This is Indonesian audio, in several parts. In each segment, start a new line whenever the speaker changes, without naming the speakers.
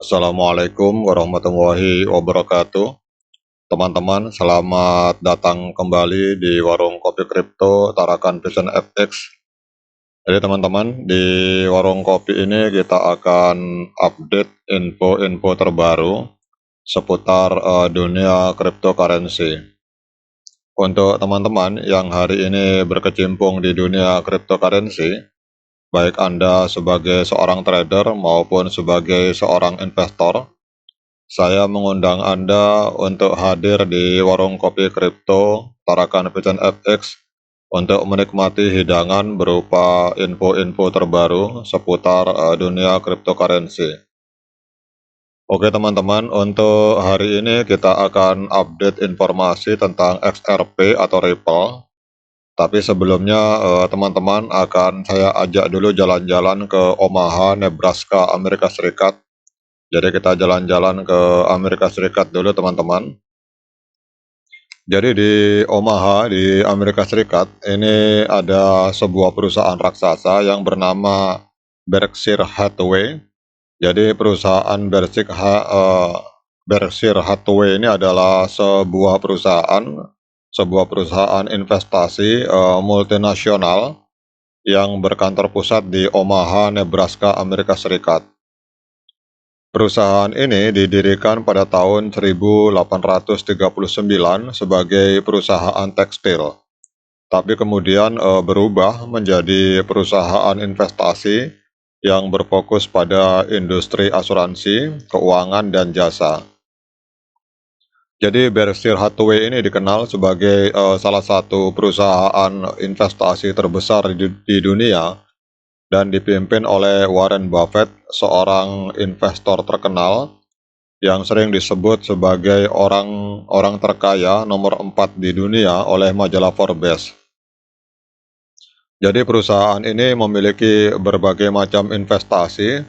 Assalamualaikum warahmatullahi wabarakatuh. Teman-teman, selamat datang kembali di Warung Kopi Kripto Tarakan Vision FX. Jadi teman-teman, di Warung Kopi ini kita akan update info-info terbaru seputar dunia cryptocurrency. Untuk teman-teman yang hari ini berkecimpung di dunia cryptocurrency, baik Anda sebagai seorang trader maupun sebagai seorang investor, saya mengundang Anda untuk hadir di Warung Kopi Kripto Tarakan Vision FX untuk menikmati hidangan berupa info-info terbaru seputar dunia cryptocurrency. Oke teman-teman, untuk hari ini kita akan update informasi tentang XRP atau Ripple. Tapi sebelumnya teman-teman akan saya ajak dulu jalan-jalan ke Omaha, Nebraska, Amerika Serikat. Jadi kita jalan-jalan ke Amerika Serikat dulu teman-teman. Jadi di Omaha di Amerika Serikat ini ada sebuah perusahaan raksasa yang bernama Berkshire Hathaway. Jadi perusahaan Berkshire Hathaway ini adalah sebuah perusahaan investasi multinasional yang berkantor pusat di Omaha, Nebraska, Amerika Serikat. Perusahaan ini didirikan pada tahun 1839 sebagai perusahaan tekstil, tapi kemudian berubah menjadi perusahaan investasi yang berfokus pada industri asuransi, keuangan, dan jasa. Jadi Berkshire Hathaway ini dikenal sebagai salah satu perusahaan investasi terbesar di dunia dan dipimpin oleh Warren Buffett, seorang investor terkenal yang sering disebut sebagai orang terkaya nomor 4 di dunia oleh majalah Forbes. Jadi perusahaan ini memiliki berbagai macam investasi,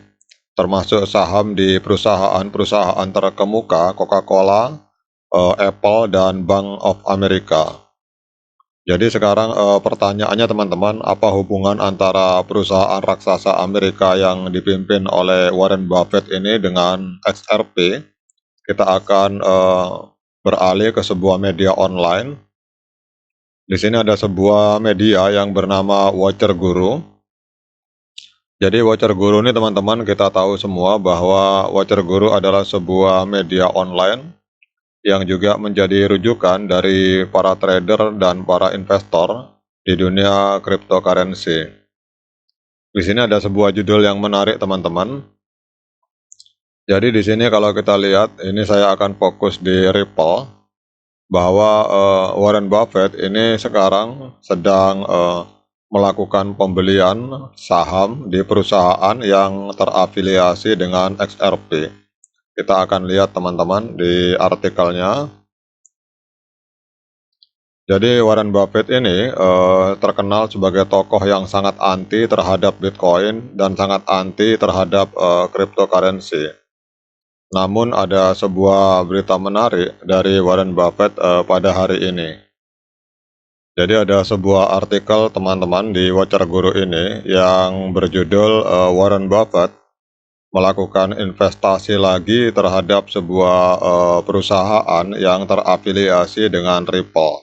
termasuk saham di perusahaan-perusahaan terkemuka Coca-Cola, Apple, dan Bank of America. Jadi sekarang pertanyaannya teman-teman, apa hubungan antara perusahaan raksasa Amerika yang dipimpin oleh Warren Buffett ini dengan XRP? Kita akan beralih ke sebuah media online. Di sini ada sebuah media yang bernama Watcher Guru. Jadi Watcher Guru ini teman-teman, kita tahu semua bahwa Watcher Guru adalah sebuah media online yang juga menjadi rujukan dari para trader dan para investor di dunia cryptocurrency. Di sini ada sebuah judul yang menarik teman-teman. Jadi di sini kalau kita lihat, ini saya akan fokus di Ripple, bahwa Warren Buffett ini sekarang sedang melakukan pembelian saham di perusahaan yang terafiliasi dengan XRP. Kita akan lihat teman-teman di artikelnya. Jadi Warren Buffett ini terkenal sebagai tokoh yang sangat anti terhadap Bitcoin dan sangat anti terhadap cryptocurrency. Namun ada sebuah berita menarik dari Warren Buffett pada hari ini. Jadi ada sebuah artikel teman-teman di Watcher Guru ini yang berjudul Warren Buffett melakukan investasi lagi terhadap sebuah perusahaan yang terafiliasi dengan Ripple.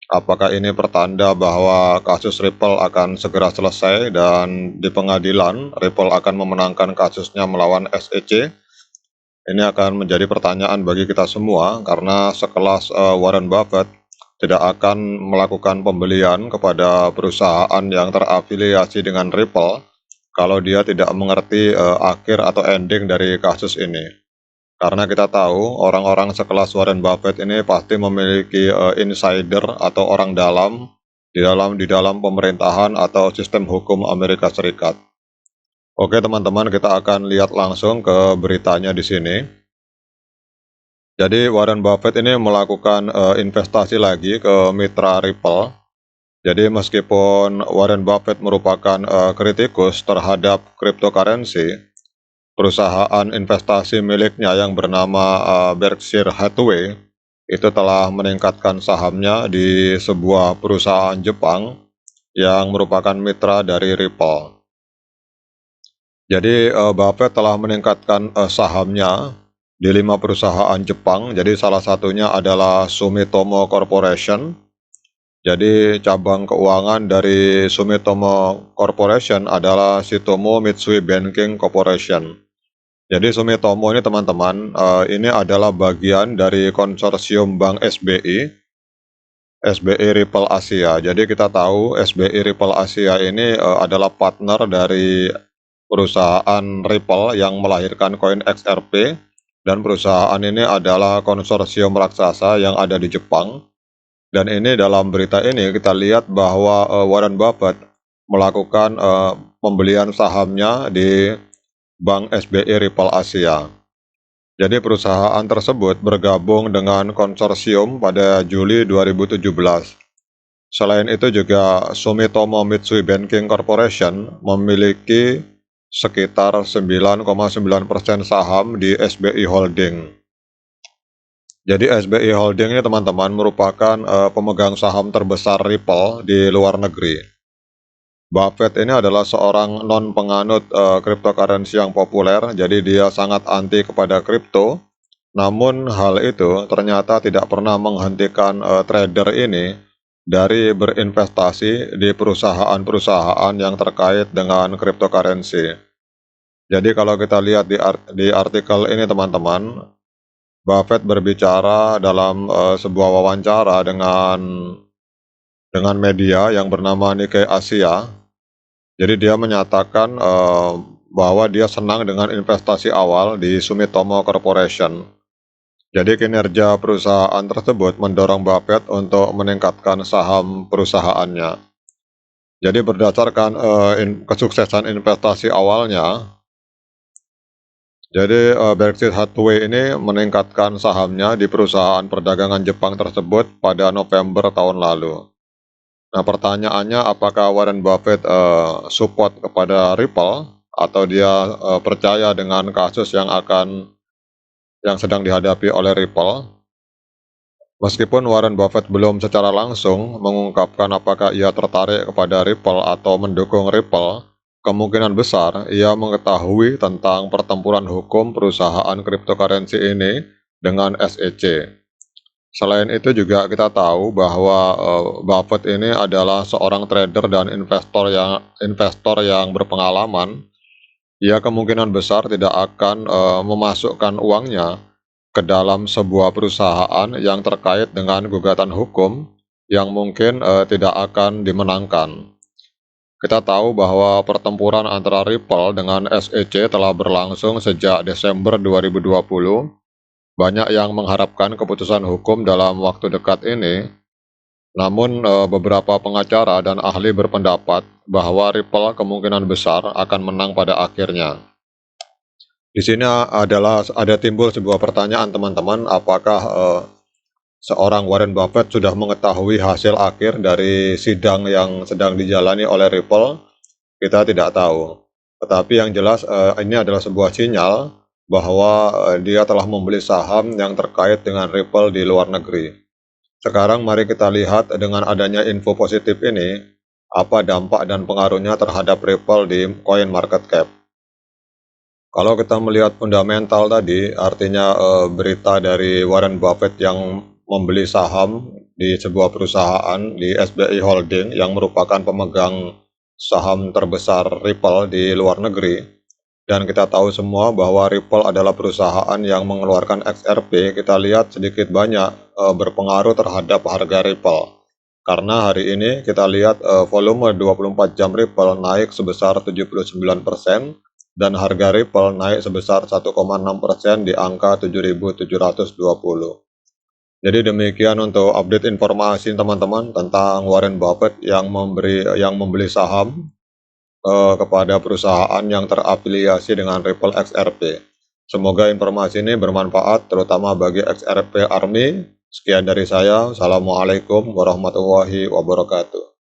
Apakah ini pertanda bahwa kasus Ripple akan segera selesai dan di pengadilan Ripple akan memenangkan kasusnya melawan SEC? Ini akan menjadi pertanyaan bagi kita semua karena sekelas Warren Buffett tidak akan melakukan pembelian kepada perusahaan yang terafiliasi dengan Ripple kalau dia tidak mengerti akhir atau ending dari kasus ini. Karena kita tahu orang-orang sekelas Warren Buffett ini pasti memiliki insider atau orang dalam di dalam pemerintahan atau sistem hukum Amerika Serikat. Oke teman-teman, kita akan lihat langsung ke beritanya di sini. Jadi Warren Buffett ini melakukan investasi lagi ke mitra Ripple. Jadi meskipun Warren Buffett merupakan kritikus terhadap cryptocurrency, perusahaan investasi miliknya yang bernama Berkshire Hathaway itu telah meningkatkan sahamnya di sebuah perusahaan Jepang yang merupakan mitra dari Ripple. Jadi Buffett telah meningkatkan sahamnya di 5 perusahaan Jepang. Jadi salah satunya adalah Sumitomo Corporation. Jadi cabang keuangan dari Sumitomo Corporation adalah Sumitomo Mitsui Banking Corporation. Jadi Sumitomo ini teman-teman, ini adalah bagian dari konsorsium Bank SBI, SBI Ripple Asia. Jadi kita tahu SBI Ripple Asia ini adalah partner dari perusahaan Ripple yang melahirkan koin XRP, dan perusahaan ini adalah konsorsium raksasa yang ada di Jepang. Dan ini dalam berita ini kita lihat bahwa Warren Buffett melakukan pembelian sahamnya di Bank SBI Ripple Asia. Jadi perusahaan tersebut bergabung dengan konsorsium pada Juli 2017. Selain itu juga Sumitomo Mitsui Banking Corporation memiliki sekitar 9,9% saham di SBI Holding. Jadi SBI Holding ini teman-teman merupakan pemegang saham terbesar Ripple di luar negeri. Buffett ini adalah seorang non-penganut cryptocurrency yang populer, jadi dia sangat anti kepada kripto. Namun hal itu ternyata tidak pernah menghentikan trader ini dari berinvestasi di perusahaan-perusahaan yang terkait dengan cryptocurrency. Jadi kalau kita lihat di artikel ini teman-teman, Buffett berbicara dalam sebuah wawancara dengan media yang bernama Nikkei Asia. Jadi dia menyatakan bahwa dia senang dengan investasi awal di Sumitomo Corporation. Jadi kinerja perusahaan tersebut mendorong Buffett untuk meningkatkan saham perusahaannya. Jadi berdasarkan kesuksesan investasi awalnya, jadi Berkshire Hathaway ini meningkatkan sahamnya di perusahaan perdagangan Jepang tersebut pada November tahun lalu. Nah, pertanyaannya apakah Warren Buffett support kepada Ripple atau dia percaya dengan kasus yang sedang dihadapi oleh Ripple? Meskipun Warren Buffett belum secara langsung mengungkapkan apakah ia tertarik kepada Ripple atau mendukung Ripple, kemungkinan besar ia mengetahui tentang pertempuran hukum perusahaan cryptocurrency ini dengan SEC. Selain itu juga kita tahu bahwa Buffett ini adalah seorang trader dan investor yang berpengalaman. Ia kemungkinan besar tidak akan memasukkan uangnya ke dalam sebuah perusahaan yang terkait dengan gugatan hukum yang mungkin tidak akan dimenangkan. Kita tahu bahwa pertempuran antara Ripple dengan SEC telah berlangsung sejak Desember 2020. Banyak yang mengharapkan keputusan hukum dalam waktu dekat ini, namun beberapa pengacara dan ahli berpendapat bahwa Ripple kemungkinan besar akan menang pada akhirnya. Di sini ada timbul sebuah pertanyaan teman-teman, apakah seorang Warren Buffett sudah mengetahui hasil akhir dari sidang yang sedang dijalani oleh Ripple? Kita tidak tahu. Tetapi yang jelas ini adalah sebuah sinyal bahwa dia telah membeli saham yang terkait dengan Ripple di luar negeri. Sekarang mari kita lihat dengan adanya info positif ini, apa dampak dan pengaruhnya terhadap Ripple di coin market cap. Kalau kita melihat fundamental tadi, artinya berita dari Warren Buffett yang membeli saham di sebuah perusahaan di SBI Holding yang merupakan pemegang saham terbesar Ripple di luar negeri. Dan kita tahu semua bahwa Ripple adalah perusahaan yang mengeluarkan XRP. Kita lihat sedikit banyak berpengaruh terhadap harga Ripple. Karena hari ini kita lihat volume 24 jam Ripple naik sebesar 79% dan harga Ripple naik sebesar 1,6% di angka 7.720. Jadi demikian untuk update informasi teman-teman tentang Warren Buffett yang membeli saham kepada perusahaan yang terafiliasi dengan Ripple XRP. Semoga informasi ini bermanfaat terutama bagi XRP Army. Sekian dari saya. Assalamualaikum warahmatullahi wabarakatuh.